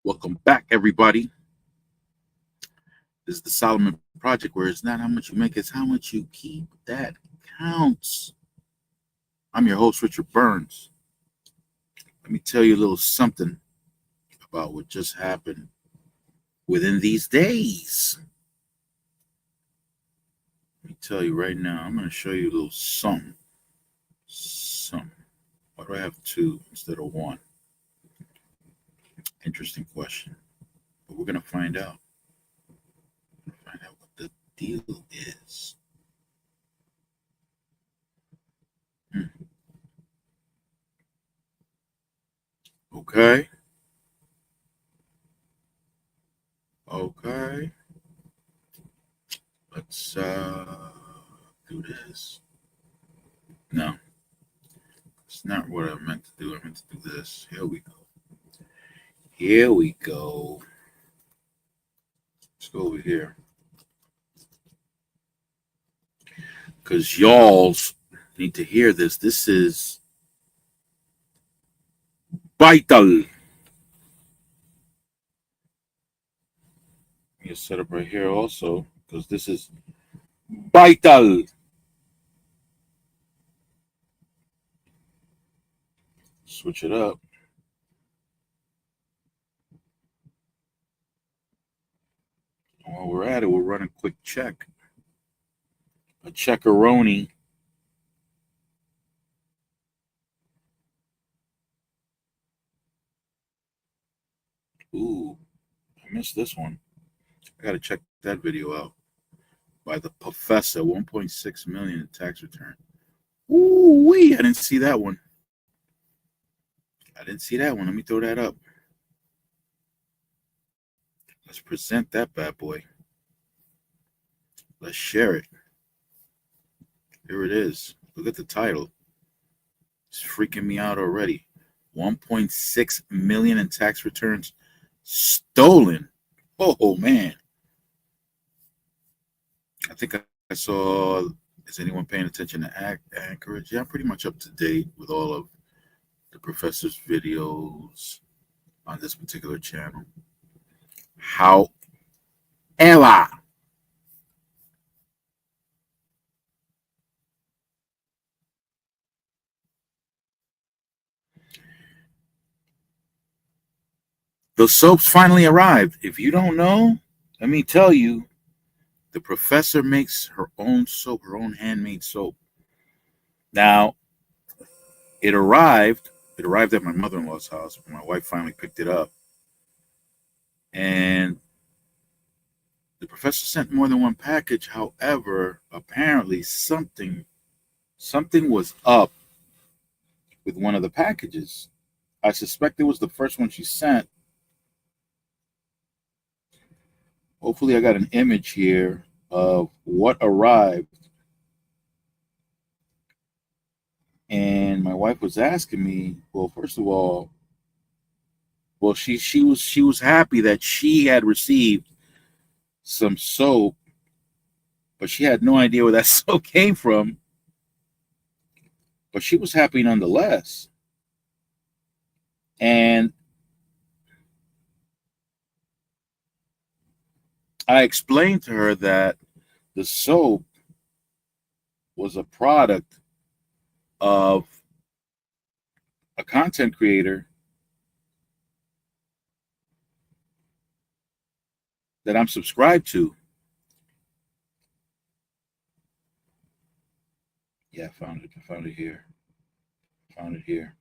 Welcome back, everybody. This is the Solomon Project, where it's not how much you make, it's how much you keep. That counts. I'm your host, Richard Burns. Let me tell you a little something about what just happened within these days. Let me tell you right now, I'm going to show you a little something. Something. Why do I have two instead of one? Interesting question. But we're going to find out. Find out what the deal is. Okay. Okay. Let's do this. No, it's not what I meant to do. I meant to do this. Here we go. Here we go. Let's go over here. Because y'alls need to hear this. This is vital. You set up right here also, because this is vital. Switch it up. While we're at it, we'll run a quick check. A checkaroni. Ooh, I missed this one. I got to check that video out. By the professor, 1.6 million in tax return. Ooh wee! I didn't see that one. I didn't see that one. Let me throw that up. Let's present that bad boy. Let's share it. Here it is. Look at the title. It's freaking me out already. 1.6 million in tax returns stolen. Oh man. I think I saw. Is anyone paying attention to Anchorage? Yeah, I'm pretty much up to date with all of the professor's videos on this particular channel. However, the soaps finally arrived. If you don't know, let me tell you, the professor makes her own soap, her own handmade soap. Now, it arrived at my mother-in-law's house. My wife finally picked it up. And the professor sent more than one package. However, apparently something was up with one of the packages. I suspect it was the first one she sent. Hopefully I got an image here of what arrived. And my wife was asking me, well, first of all, well, she was happy that she had received some soap, but she had no idea where that soap came from. But she was happy nonetheless. And I explained to her that the soap was a product of a content creator that I'm subscribed to. Yeah, I found it here. Found it here.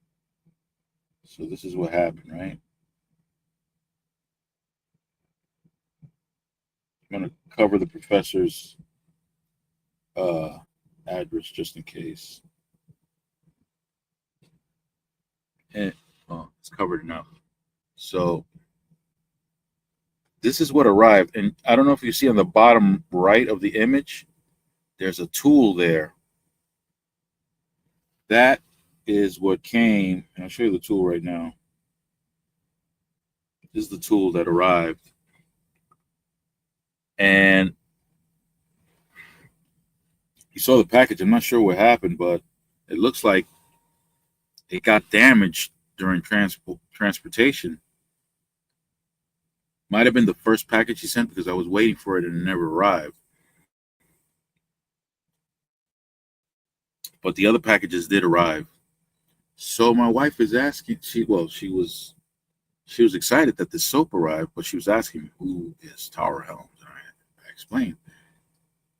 So this is what happened, right? I'm going to cover the professor's address just in case. And it's covered enough. So this is what arrived. And I don't know if you see on the bottom right of the image, there's a tool there. That is what came. And I'll show you the tool right now. This is the tool that arrived. And you saw the package. I'm not sure what happened, but it looks like it got damaged during transportation. Might have been the first package she sent because I was waiting for it and it never arrived. But the other packages did arrive. So my wife is asking. She was excited that the soap arrived, but she was asking who is Tower Helms. And I explained.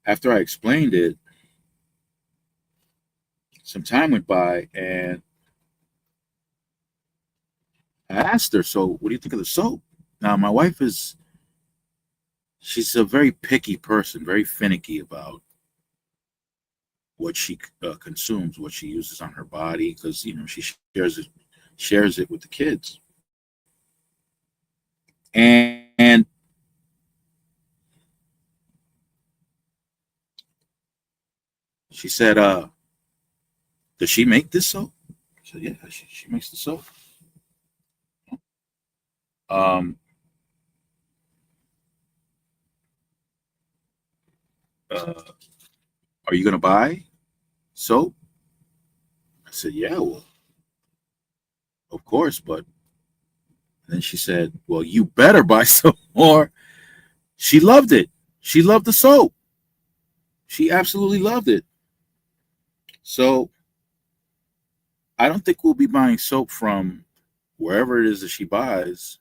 After I explained it, some time went by, and I asked her, "So, what do you think of the soap?" Now, my wife she's a very picky person, very finicky about what she consumes, what she uses on her body, because she shares it with the kids. And she said, "Does she make this soap?" I said, "Yeah, she makes the soap." Um, uh, are you gonna buy soap? I said, "Yeah, well, of course." But then she said, "Well, you better buy some more." She loved it. She loved the soap. She absolutely loved it. So I don't think we'll be buying soap from wherever it is that she buys.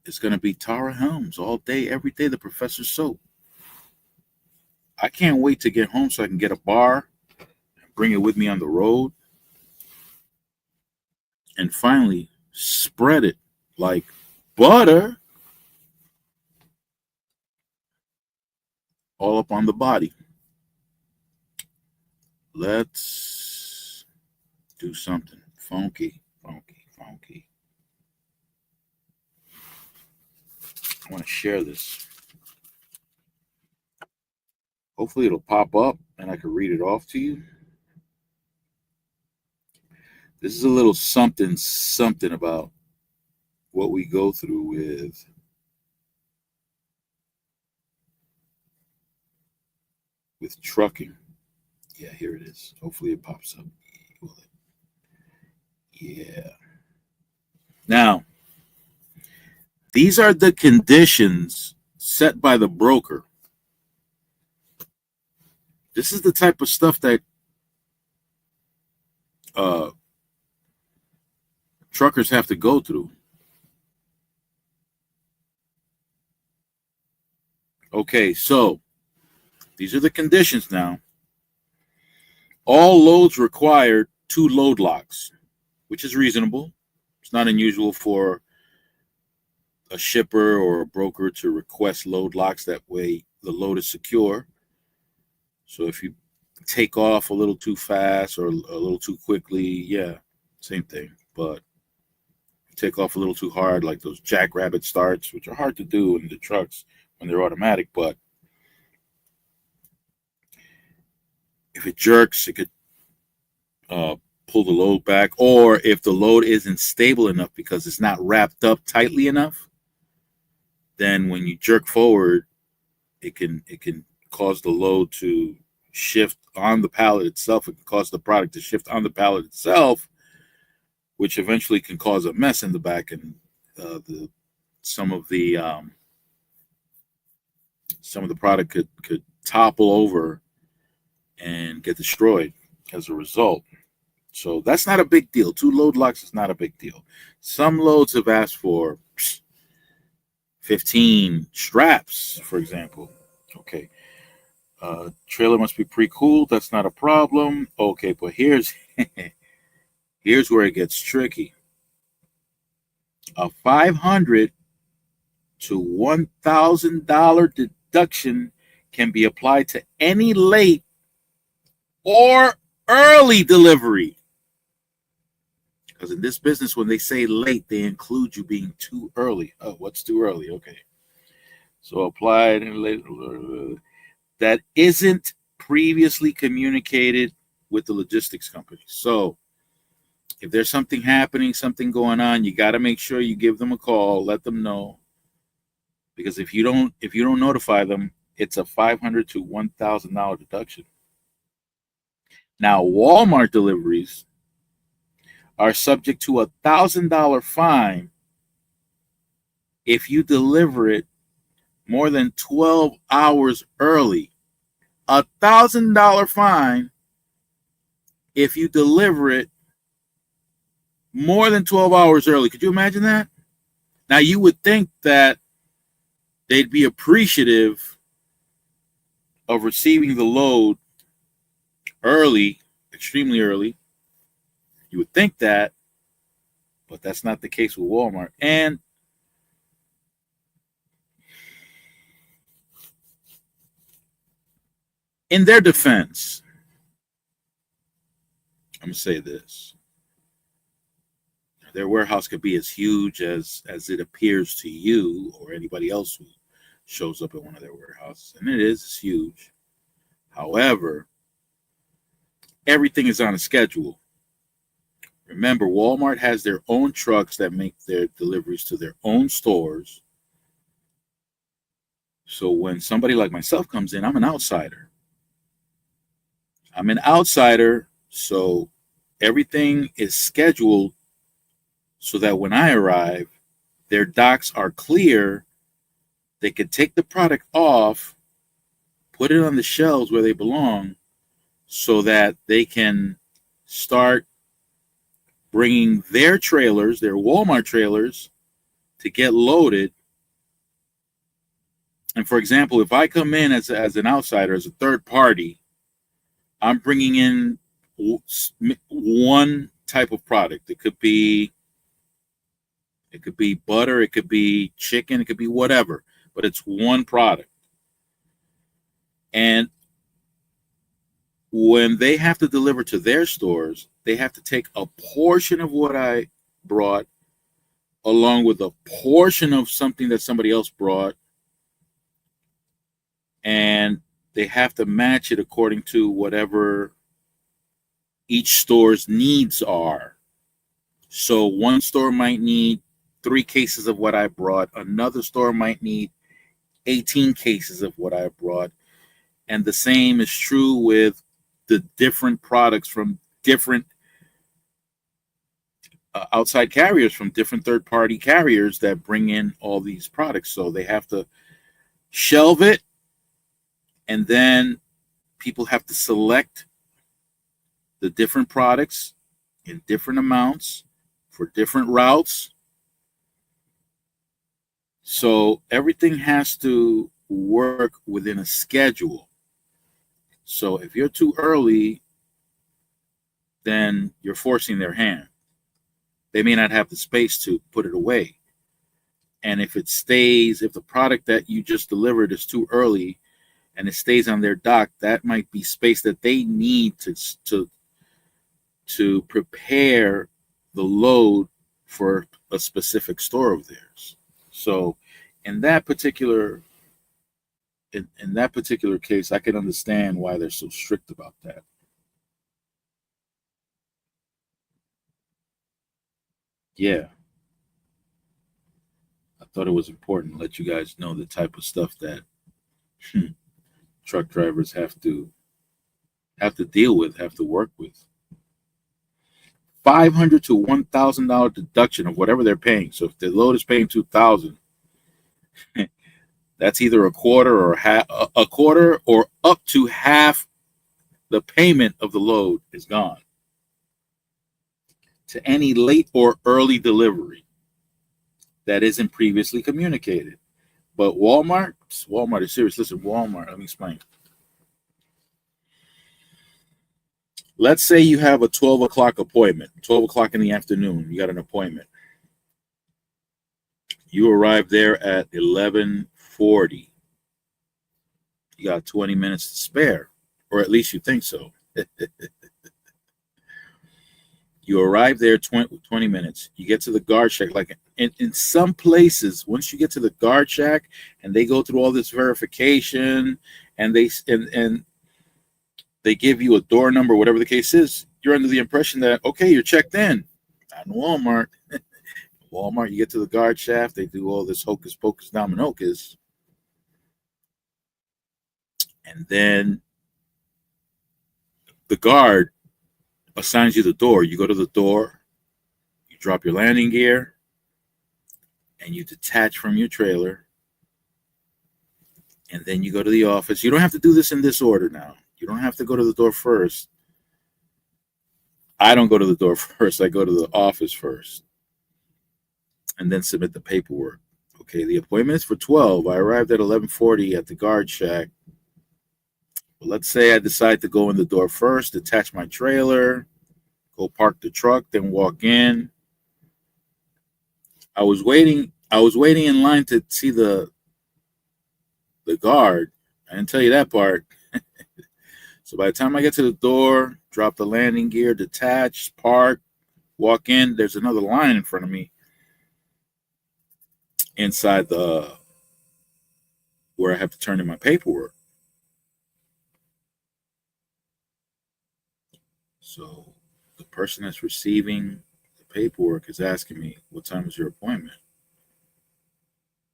It's going to be Tara Helms all day, every day, the Professor's soap. I can't wait to get home so I can get a bar and bring it with me on the road and finally spread it like butter all up on the body. Let's do something funky, funky, funky. I want to share this. Hopefully it'll pop up and I can read it off to you. This is a little something, something about what we go through with trucking. Yeah, here it is. Hopefully it pops up. Yeah. Now, these are the conditions set by the broker. This is the type of stuff that uh, truckers have to go through. Okay, so these are the conditions now. All loads require 2 load locks, which is reasonable. It's not unusual for a shipper or a broker to request load locks. That way the load is secure. So if you take off a little too fast or a little too quickly, yeah, same thing. But take off a little too hard, like those jackrabbit starts, which are hard to do in the trucks when they're automatic, but if it jerks, it could pull the load back. Or if the load isn't stable enough because it's not wrapped up tightly enough, then when you jerk forward, it can cause the load to shift on the pallet itself. It can cause the product to shift on the pallet itself, which eventually can cause a mess in the back, and some of the product could topple over and get destroyed as a result. So that's not a big deal. 2 load locks is not a big deal. Some loads have asked for 15 straps, for example. Okay. Trailer must be pre-cooled. That's not a problem. Okay, but here's here's where it gets tricky. A $500 to $1,000 deduction can be applied to any late or early delivery. Because in this business, when they say late, they include you being too early. Oh, what's too early? Okay. So applied and late. That isn't previously communicated with the logistics company. So if there's something happening, something going on, you got to make sure you give them a call, let them know. Because if you don't notify them, it's a $500 to $1,000 deduction. Now, Walmart deliveries are subject to a $1,000 fine if you deliver it more than 12 hours early. $1,000 fine if you deliver it more than 12 hours early. Could you imagine that? Now, you would think that they'd be appreciative of receiving the load early, extremely early. You would think that, but that's not the case with Walmart. And in their defense, I'm going to say this. Their warehouse could be as huge as it appears to you or anybody else who shows up at one of their warehouses. And it is, it's huge. However, everything is on a schedule. Remember, Walmart has their own trucks that make their deliveries to their own stores. So when somebody like myself comes in, I'm an outsider. So everything is scheduled so that when I arrive, their docks are clear. They can take the product off, put it on the shelves where they belong, so that they can start bringing their trailers, their Walmart trailers, to get loaded. And for example, if I come in as an outsider, as a third party, I'm bringing in one type of product. It could be butter, it could be chicken, it could be whatever, but it's one product. And when they have to deliver to their stores, they have to take a portion of what I brought along with a portion of something that somebody else brought, and they have to match it according to whatever each store's needs are. So one store might need 3 cases of what I brought. Another store might need 18 cases of what I brought. And the same is true with the different products from different outside carriers, from different third-party carriers that bring in all these products. So they have to shelve it, and then people have to select the different products in different amounts for different routes. So everything has to work within a schedule. So if you're too early, then you're forcing their hand. They may not have the space to put it away. And if the product that you just delivered is too early and it stays on their dock, that might be space that they need to prepare the load for a specific store of theirs. So in that particular case, I can understand why they're so strict about that. Yeah, I thought it was important to let you guys know the type of stuff that truck drivers have to deal with, have to work with. $500 to $1,000 deduction of whatever they're paying. So if the load is paying $2,000, that's either a quarter or up to half the payment of the load is gone to any late or early delivery that isn't previously communicated. But Walmart is serious. Listen, Walmart, let me explain. Let's say you have a 12 o'clock appointment, 12 o'clock in the afternoon. You got an appointment. You arrive there at 11:40. You got 20 minutes to spare, or at least you think so. You arrive there 20 minutes. You get to the guard shack. Like in some places, once you get to the guard shack and they go through all this verification and they give you a door number, whatever the case is, you're under the impression that, okay, you're checked in. Not in Walmart. Walmart, you get to the guard shaft, they do all this hocus pocus dominocus, and then the guard assigns you the door. You go to the door, you drop your landing gear, and you detach from your trailer, and then you go to the office. You don't have to do this in this order now. You don't have to go to the door first. I don't go to the door first. I go to the office first and then submit the paperwork. Okay, the appointment is for 12. I arrived at 11:40 at the guard shack. But let's say I decide to go in the door first, detach my trailer, go park the truck, then walk in. I was waiting in line to see the guard. I didn't tell you that part. So by the time I get to the door, drop the landing gear, detach, park, walk in, there's another line in front of me inside the where I have to turn in my paperwork. So the person that's receiving the paperwork is asking me, what time is your appointment?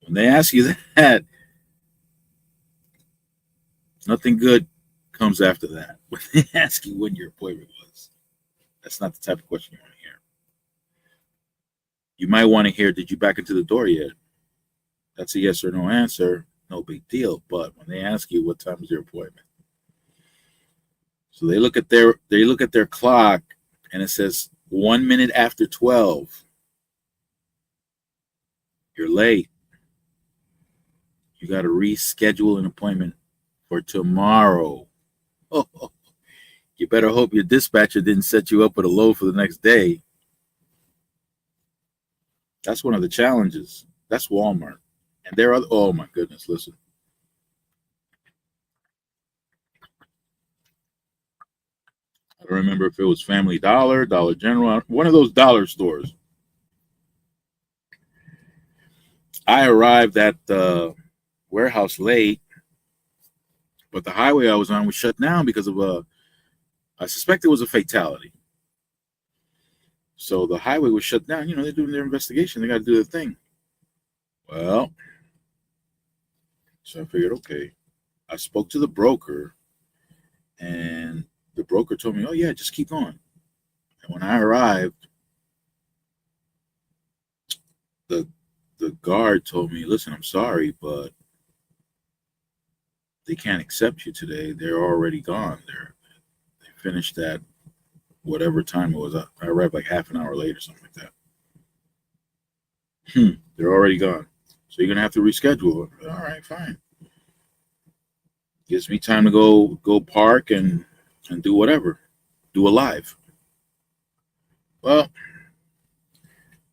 When they ask you that, nothing good comes after that. When they ask you when your appointment was, that's not the type of question you want to hear. You might want to hear, did you back into the door yet? That's a yes or no answer. No big deal. But when they ask you what time is your appointment, so they look at their clock and it says 1 minute after 12. You're late. You got to reschedule an appointment for tomorrow. Oh, you better hope your dispatcher didn't set you up with a load for the next day. That's one of the challenges. That's Walmart. And there are, oh my goodness, listen. I don't remember if it was Family Dollar, Dollar General, one of those dollar stores. I arrived at the warehouse late, but the highway I was on was shut down because of I suspect it was a fatality. So the highway was shut down. You know, they're doing their investigation. They got to do their thing. Well, so I figured, okay. I spoke to the broker, and the broker told me, oh, yeah, just keep going. And when I arrived, the guard told me, listen, I'm sorry, but they can't accept you today. They're already gone. They finished at whatever time it was. I arrived like half an hour late or something like that. They're already gone. So you're going to have to reschedule. All right, fine. Gives me time to go park and do whatever. Do a live. Well,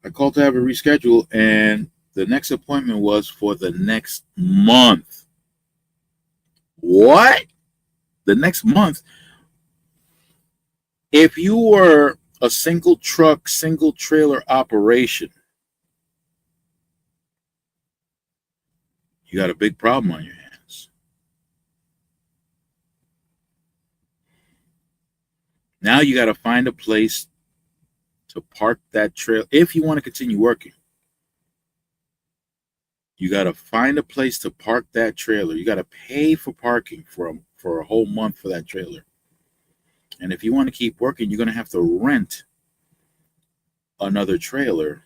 I called to have a reschedule, and the next appointment was for the next month. What? The next month? If you were a single truck, single trailer operation, you got a big problem on your hands. Now you got to find a place to park that trailer. If you want to continue working, you got to find a place to park that trailer. You got to pay for parking for a whole month for that trailer. And if you want to keep working, you're going to have to rent another trailer.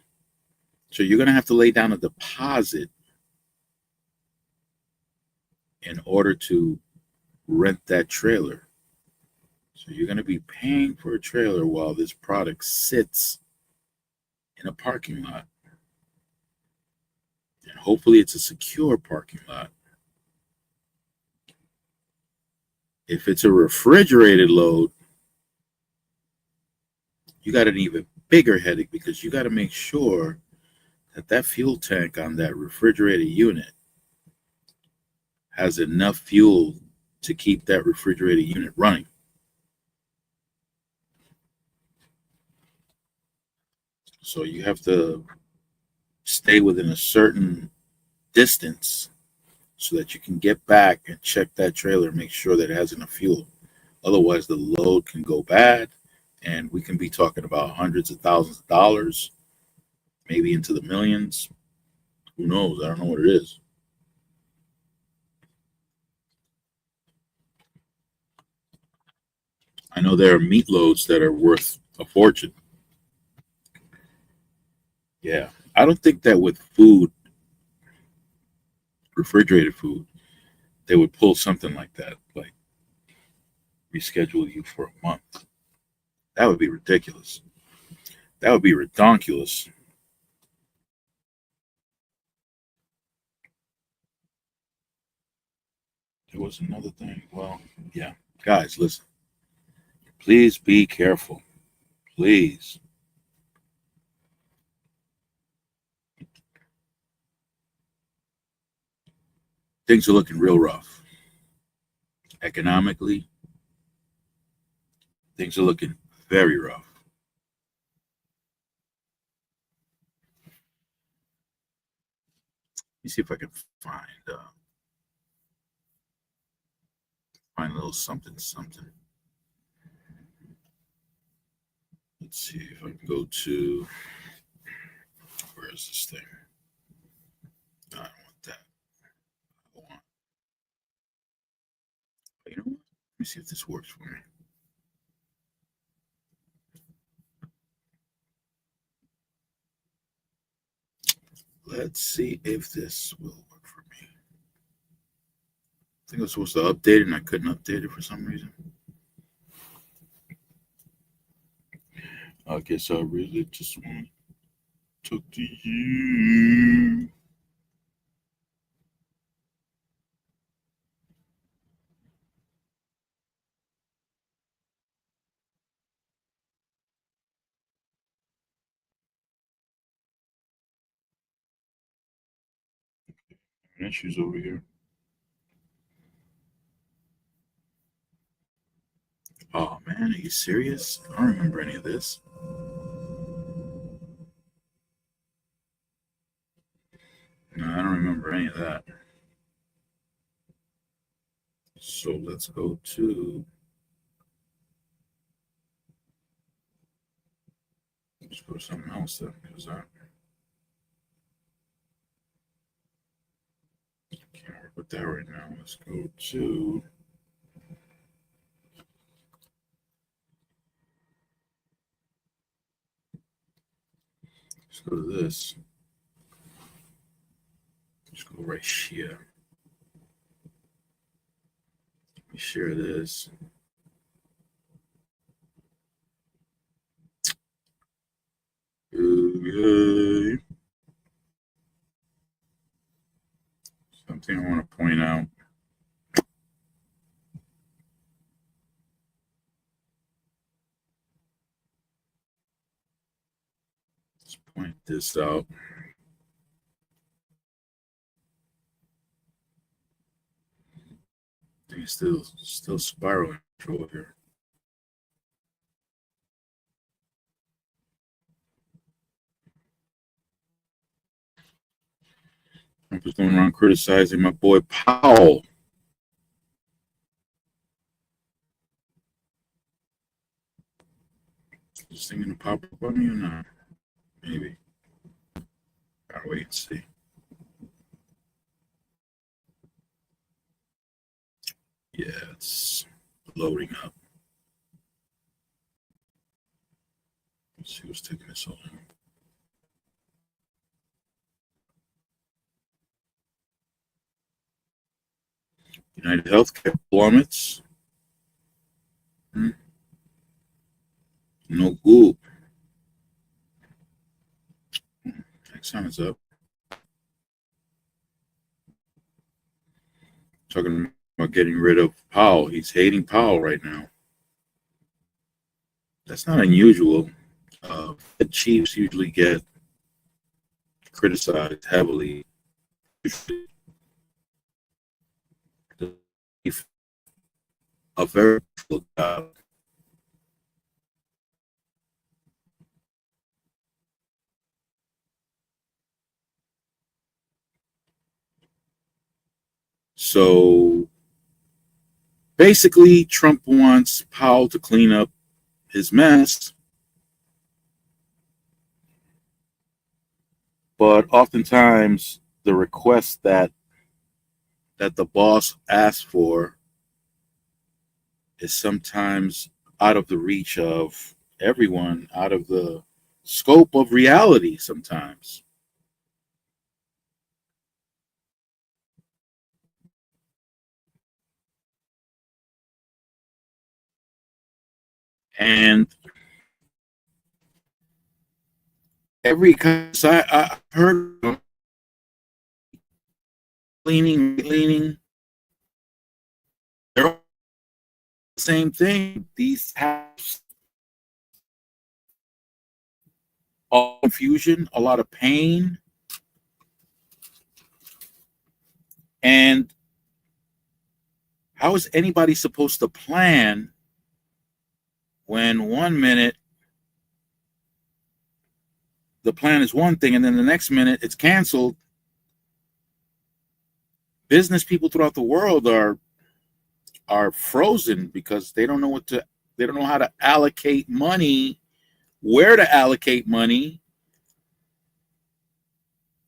So you're going to have to lay down a deposit in order to rent that trailer. So you're going to be paying for a trailer while this product sits in a parking lot. And hopefully it's a secure parking lot. If it's a refrigerated load, you got an even bigger headache because you got to make sure that fuel tank on that refrigerated unit has enough fuel to keep that refrigerated unit running. So you have to stay within a certain distance so that you can get back and check that trailer and make sure that it has enough fuel. Otherwise, the load can go bad, and we can be talking about hundreds of thousands of dollars, maybe into the millions. Who knows? I don't know what it is. I know there are meat loads that are worth a fortune. Yeah. I don't think that with food, refrigerated food, they would pull something like that, like reschedule you for a month. That would be ridiculous. That would be redonkulous. There was another thing. Well, yeah. Guys, listen. Please be careful. Please. Things are looking real rough. Economically, things are looking very rough. Let me see if I can find find a little something something. Let's see if I can go to where is this thing? No, I don't want that. I want you know what? Let me see if this works for me. Let's see if this will work for me. I think I was supposed to update it and I couldn't update it for some reason. I guess I really just want to talk to you. Issues over here. Oh man, are you serious? I don't remember any of this. No, I don't remember any of that. So let's go to something else then, because I can't work with that right now. Let's go to let's go to this. Let's go right here. Let me share this. Okay. Something I want to point out. Let's point this out. I think it's still spiraling over here. I'm just going around criticizing my boy Powell. Is this thing gonna pop up on me or not? Maybe. Gotta wait and see. Yeah, it's loading up. Let's see what's taking this so long. United Healthcare plummets. No good. Next time it's up. Talking about getting rid of Powell. He's hating Powell right now. That's not unusual. Fed chiefs usually get criticized heavily. A very difficult job. So basically, Trump wants Powell to clean up his mess, but oftentimes the request that the boss asks for is sometimes out of the reach of everyone, out of the scope of reality sometimes. And every I heard leaning, they're all the same thing. These have all confusion, a lot of pain, and how is anybody supposed to plan when 1 minute the plan is one thing and then the next minute it's canceled? Business people throughout the world are frozen because they don't know how to allocate money, where to allocate money,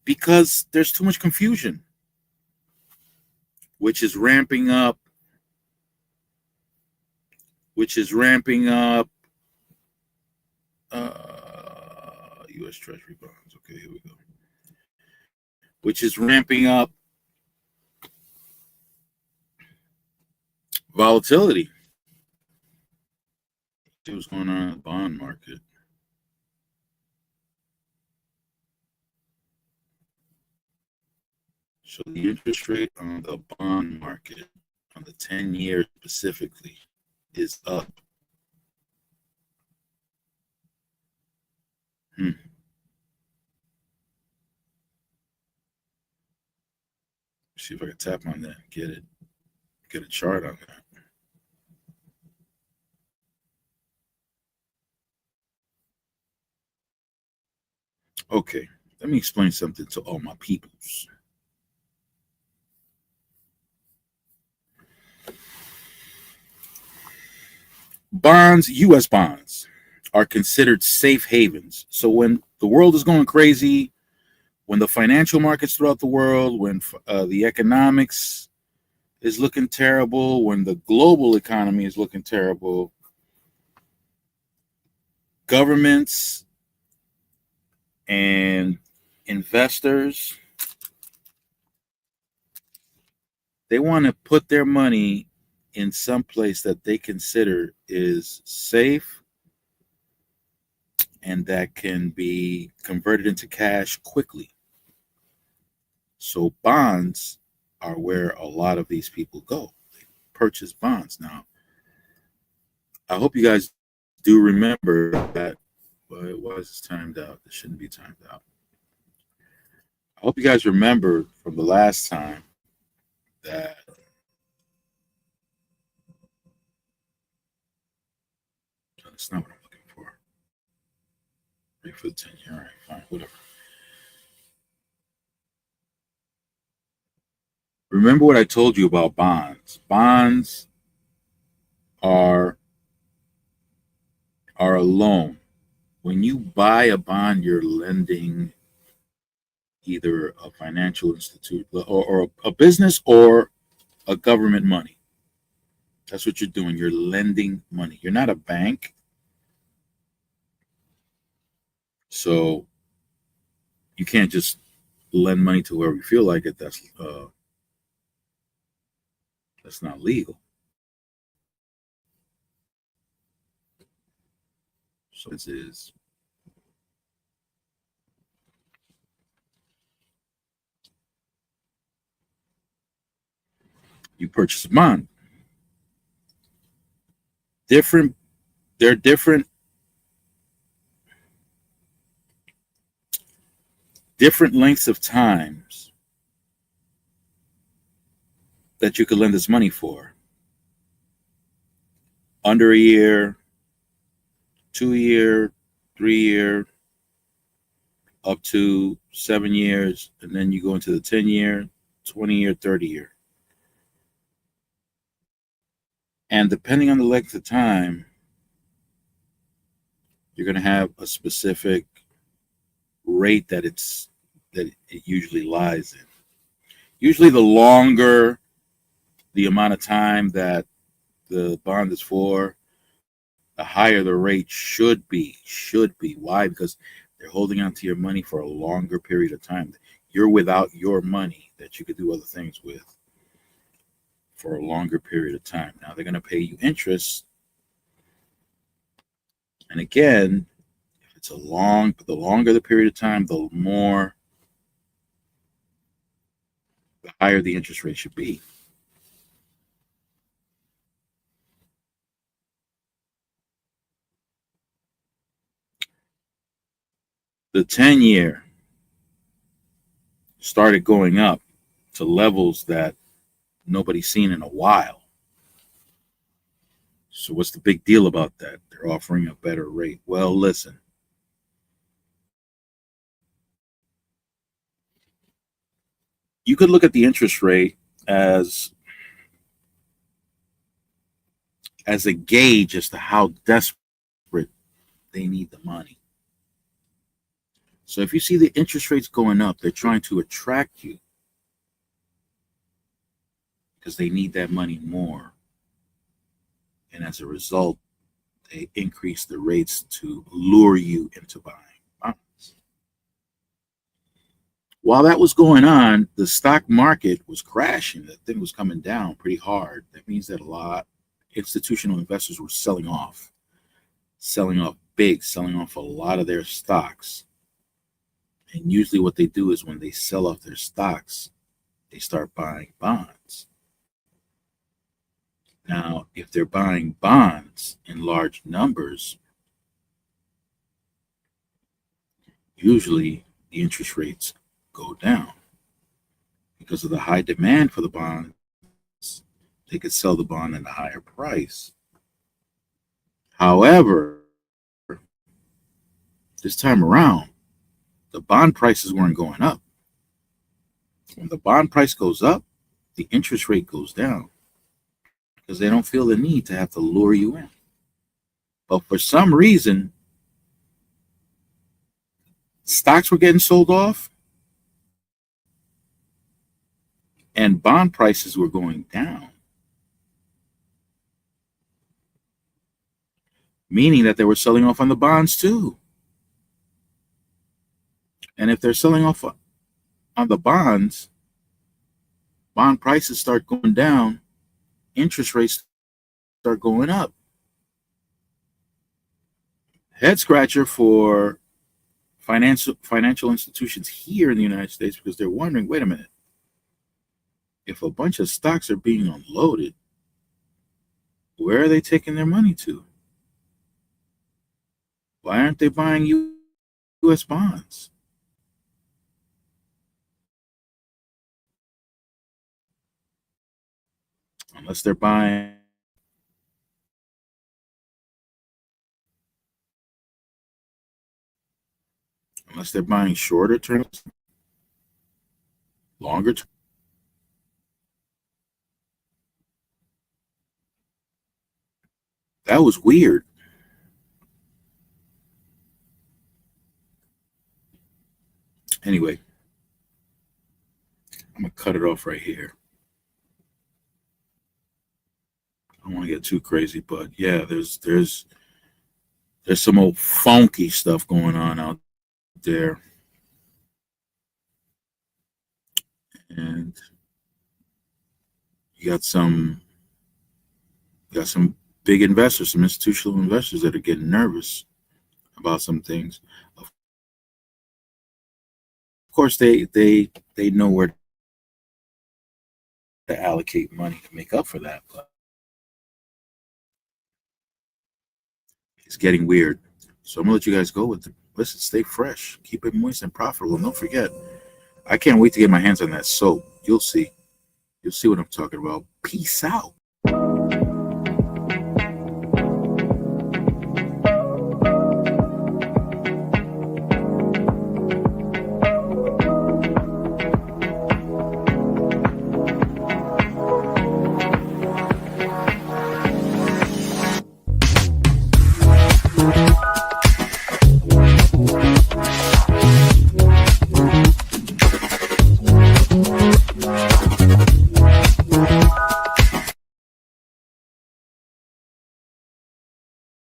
because there's too much confusion, which is ramping up U.S. Treasury bonds. Okay, here we go. Which is ramping up volatility. See what's going on in the bond market. So the interest rate on the bond market on the 10-year specifically is up. See if I can tap on that and get a chart on that. Okay, let me explain something to all my peoples. Bonds, U.S. bonds, are considered safe havens. So when the world is going crazy, when the financial markets throughout the world, when the economics is looking terrible, when the global economy is looking terrible, governments and investors, they want to put their money in some place that they consider is safe and that can be converted into cash quickly. So bonds are where a lot of these people go. They purchase bonds. Now, I hope you guys do remember that. Why is this timed out? This shouldn't be timed out. I hope you guys remember from the last time that that's not what I'm looking for. Rate for the 10-year. All right, fine, whatever. Remember what I told you about bonds. Bonds are a loan. When you buy a bond, you're lending either a financial institute or a business or a government money. That's what you're doing. You're lending money. You're not a bank. So you can't just lend money to whoever you feel like it. That's not legal. So this is you purchase a bond. There are different lengths of times that you could lend this money for. Under a year, 2 year, 3 year, up to 7 years, and then you go into the 10-year, 20-year, 30-year. And depending on the length of time, you're going to have a specific rate that it usually lies in. Usually the longer the amount of time that the bond is for, the higher the rate should be. Why? Because they're holding on to your money for a longer period of time. You're without your money that you could do other things with for a longer period of time. Now they're going to pay you interest And again, if it's the longer the period of time, the higher the interest rate should be. The 10-year started going up to levels that nobody's seen in a while. So what's the big deal about that? They're offering a better rate. Well, listen. You could look at the interest rate as a gauge as to how desperate they need the money. So if you see the interest rates going up, they're trying to attract you because they need that money more. And as a result, they increase the rates to lure you into buying bonds. While that was going on, the stock market was crashing. The thing was coming down pretty hard. That means that a lot institutional investors were selling off big, selling off a lot of their stocks. And usually what they do is when they sell off their stocks, they start buying bonds. Now, if they're buying bonds in large numbers, usually the interest rates go down. Because of the high demand for the bonds, they could sell the bond at a higher price. However, this time around, the bond prices weren't going up. When the bond price goes up, the interest rate goes down because they don't feel the need to have to lure you in. But for some reason, stocks were getting sold off and bond prices were going down, meaning that they were selling off on the bonds too. And if they're selling off on the bonds, bond prices start going down, interest rates start going up. Head scratcher for financial institutions here in the United States, because they're wondering, wait a minute, if a bunch of stocks are being unloaded, where are they taking their money to? Why aren't they buying U.S. bonds? Unless they're buying shorter terms, longer term. That was weird. Anyway, I'm gonna cut it off right here. I don't want to get too crazy, but yeah, there's some old funky stuff going on out there, and you got some big investors, some institutional investors that are getting nervous about some things. Of course, they know where to allocate money to make up for that, but it's getting weird. So I'm gonna let you guys go with it. Listen, stay fresh, keep it moist and profitable. And don't forget, I can't wait to get my hands on that soap. You'll see what I'm talking about. Peace out.